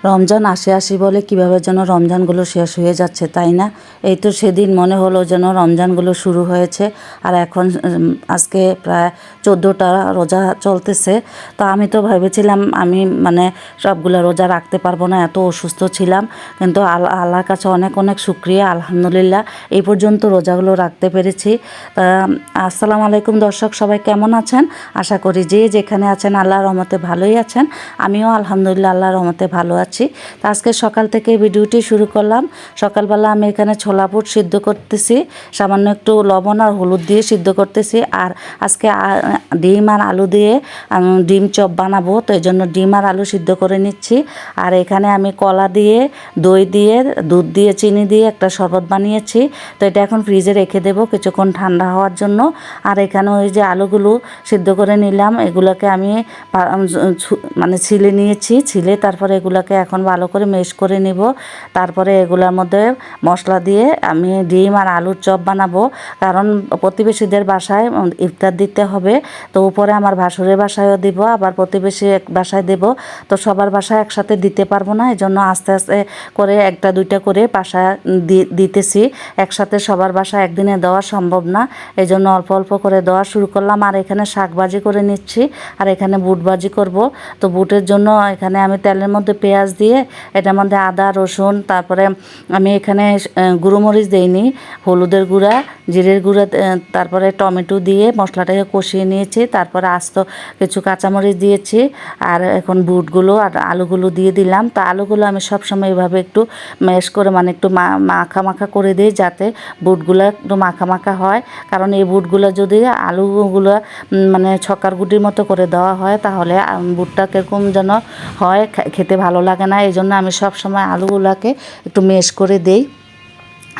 রমজান আসে আসি বলে কীভাবে যেন রমজানগুলো শেষ হয়ে যাচ্ছে, তাই না? এই তো সেদিন মনে হলো যেন রমজানগুলো শুরু হয়েছে, আর এখন আজকে প্রায় 14টা রোজা চলতেছে। তো আমি তো ভেবেছিলাম আমি সবগুলো রোজা রাখতে পারবো না, এত অসুস্থ ছিলাম। কিন্তু আল্লাহর কাছে অনেক অনেক শুক্রিয়া, আলহামদুলিল্লাহ এই পর্যন্ত রোজাগুলো রাখতে পেরেছি। তা আসসালামু আলাইকুম দর্শক, সবাই কেমন আছেন? আশা করি যে যেখানে আছেন আল্লাহর রহমতে ভালোই আছেন। আমিও আলহামদুলিল্লাহ আল্লাহর রহমতে ভালো আছি। তো আজকে সকাল থেকে ভিডিওটি শুরু করলাম। সকালবেলা আমি এখানে ছোলা বুট সিদ্ধ করতেছি, সামান্য একটু লবণ আর হলুদ দিয়ে সিদ্ধ করতেছি। আর আজকে ডিম আর আলু দিয়ে ডিম চপ বানাবো, তো এই জন্য ডিম আর আলু সিদ্ধ করে নিচ্ছি। আর এখানে আমি কলা দিয়ে, দই দিয়ে, দুধ দিয়ে, চিনি দিয়ে একটা শরবত বানিয়েছি। তো এটা এখন ফ্রিজে রেখে দেবো কিছুক্ষণ ঠান্ডা হওয়ার জন্য। আর এখানে ওই যে আলুগুলো সিদ্ধ করে নিলাম, এগুলোকে আমি ছিলে নিয়েছি, ছিলে তারপরে এগুলোকে এখন ভালো করে মেশ করে নিব। তারপরে এগুলোর মধ্যে মশলা দিয়ে আমি ডিম আর আলুর চপ বানাবো, কারণ প্রতিবেশীদের বাসায় ইফতার দিতে হবে। তো উপরে আমার ভাসুরের বাসায়ও দিব, আবার প্রতিবেশী এক বাসায় দেব। তো সবার বাসায় একসাথে দিতে পারবো না, এই জন্য আস্তে আস্তে করে একটা দুইটা করে বাসা দিতেছি। একসাথে সবার বাসায় একদিনে দেওয়া সম্ভব না, এই জন্য অল্প অল্প করে দেওয়া শুরু করলাম। আর এখানে শাক ভাজি করে নিচ্ছি, আর এখানে বুট ভাজি করব। তো বুটের জন্য এখানে আমি তেলের মধ্যে পেঁয়াজ দিয়ে, এটার মধ্যে আদা রসুন, তারপরে আমি এখানে গুঁড়োমরিচ দিইনি, হলুদের গুঁড়া, জিরের গুঁড়া, তারপরে টমেটো দিয়ে মশলাটাকে কষিয়ে নিয়েছি। তারপরে আস্ত কিছু কাঁচামরিচ দিয়েছি, আর এখন বুটগুলো আর আলুগুলো দিয়ে দিলাম। তো আলুগুলো আমি সবসময় এইভাবে একটু ম্যাশ করে একটু মাখা মাখা করে দিই, যাতে বুটগুলো একটু মাখা মাখা হয়। কারণ এই বুটগুলো যদি আলুগুলো ছক্কার গুটির মতো করে দেওয়া হয়, তাহলে বুটটা কীরকম যেন হয়, খেতে ভালো লাগে না। এই জন্য আমি সব সময় আলুগুলোকে একটু মেশ করে দেই।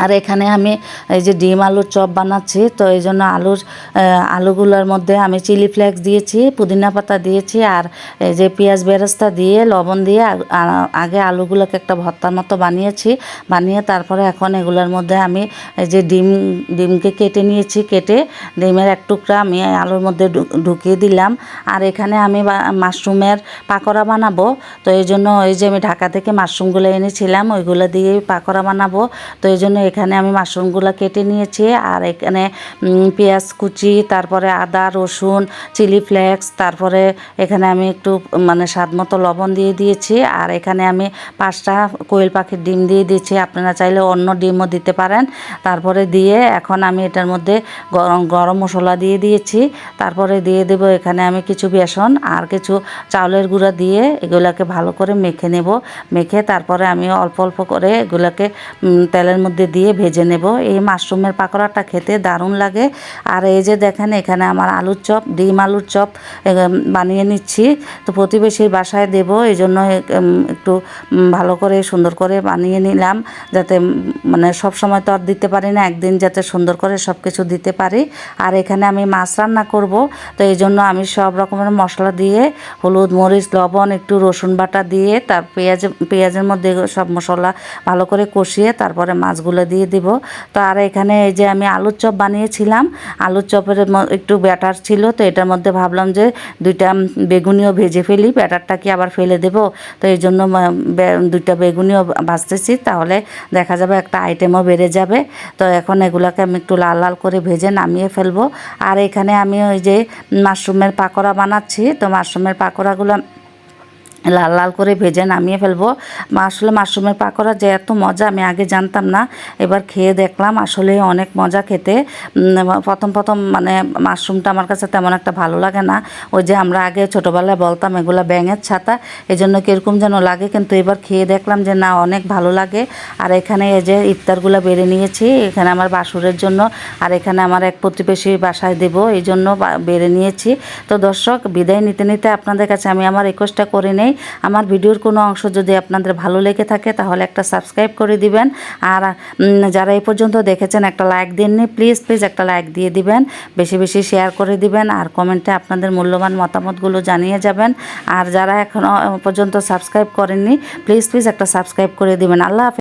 আর এখানে আমি এই যে ডিম আলুর চপ বানাচ্ছি, তো এই জন্য আলুগুলোর মধ্যে আমি চিলি ফ্লেক্স দিয়েছি, পুদিনা পাতা দিয়েছি, আর এই যে পেঁয়াজ বেরেস্তা দিয়ে লবণ দিয়ে আগে আলুগুলোকে একটা ভর্তার মতো বানিয়েছি। বানিয়ে তারপরে এখন এগুলোর মধ্যে আমি এই যে ডিমকে কেটে নিয়েছি, কেটে ডিমের এক টুকরা আমি আলুর মধ্যে ঢুকিয়ে দিলাম। আর এখানে আমি মাশরুমের পাকোড়া বানাবো, তো এই জন্য এই যে আমি ঢাকা থেকে মাশরুমগুলো এনেছিলাম, ওইগুলো দিয়ে পাকোড়া বানাবো। তো এই জন্য এখানে আমি মাশরুমগুলো কেটে নিয়েছি, আর এখানে পেঁয়াজ কুচি, তারপরে আদা রসুন, চিলি ফ্লেক্স, তারপরে এখানে আমি একটু স্বাদ মতো লবণ দিয়ে দিয়েছি। আর এখানে আমি 5টা কোয়েল পাখির ডিম দিয়ে দিয়েছি, আপনারা চাইলে অন্য ডিমও দিতে পারেন। তারপরে দিয়ে এখন আমি এটার মধ্যে গরম মশলা দিয়ে দিয়েছি। তারপরে দিয়ে দেব এখানে আমি কিছু বেসন আর কিছু চাউলের গুঁড়া দিয়ে এগুলোকে ভালো করে মেখে নেব। মেখে তারপরে আমি অল্প অল্প করে এগুলোকে তেলের মধ্যে দিয়ে ভেজে নেব। এই মাশরুমের পাকোড়াটা খেতে দারুণ লাগে। আর এই যে দেখেন এখানে আমার আলুর চপ, ডিম আলুর চপ বানিয়ে নিচ্ছি। তো প্রতিবেশীর বাসায় দেব, এই জন্য একটু ভালো করে সুন্দর করে বানিয়ে নিলাম, যাতে সব সময় তো আর দিতে পারি না, একদিন যাতে সুন্দর করে সব কিছু দিতে পারি। আর এখানে আমি মাছ রান্না করব, তো এই জন্য আমি সব রকমের মশলা দিয়ে, হলুদ মরিচ লবণ একটু রসুন বাটা দিয়ে, তার পেঁয়াজের মধ্যে সব মশলা ভালো করে কষিয়ে তারপরে মাছগুলো দিয়ে দিব। তো আর এখানে এই যে আমি আলুর চপ বানিয়েছিলাম, আলুর চপের একটু ব্যাটার ছিল, তো এটার মধ্যে ভাবলাম যে 2টা বেগুনিও ভেজে ফেলি, ব্যাটারটা কি আবার ফেলে দেব। তো এই জন্য 2টা বেগুনিও ভাজতেছি, তাহলে দেখা যাবে একটা আইটেমও বেড়ে যাবে। তো এখন এগুলোকে আমি একটু লাল লাল করে ভেজে নামিয়ে ফেলবো। আর এখানে আমি ওই যে মাশরুমের পাকোড়া বানাচ্ছি, তো মাশরুমের পাকোড়াগুলো লাল লাল করে ভেজে নামিয়ে ফেলবো। আসলে মাশরুমের পাকোড়া যে এত মজা আমি আগে জানতাম না, এবার খেয়ে দেখলাম আসলে অনেক মজা খেতে। প্রথম মাশরুমটা আমার কাছে তেমন একটা ভালো লাগে না, ওই যে আমরা আগে ছোটোবেলায় বলতাম এগুলো ব্যাঙের ছাতা, এই জন্য কীরকম যেন লাগে, কিন্তু এবার খেয়ে দেখলাম যে না, অনেক ভালো লাগে। আর এখানে এই যে ইফতারগুলো বেড়ে নিয়েছি, এখানে আমার বাসুরের জন্য, আর এখানে আমার এক প্রতিবেশীর বাসায় দেবো, এই জন্য বেড়ে নিয়েছি। তো দর্শক, বিদায় নিতে নিতে আপনাদের কাছে আমি আমার রিকোয়েস্টটা করে নেই, আমার ভিডিওর কোনো অংশ যদি আপনাদের ভালো লেগে থাকে তাহলে একটা সাবস্ক্রাইব করে দিবেন। আর যারা এই পর্যন্ত দেখেছেন একটা লাইক দেননি, প্লিজ একটা লাইক দিয়ে দিবেন, বেশি বেশি শেয়ার করে দিবেন, আর কমেন্টে আপনাদের মূল্যবান মতামতগুলো জানিয়ে যাবেন। আর যারা এখনও পর্যন্ত সাবস্ক্রাইব করেননি, প্লিজ একটা সাবস্ক্রাইব করে দিবেন। আল্লাহ হাফেজ।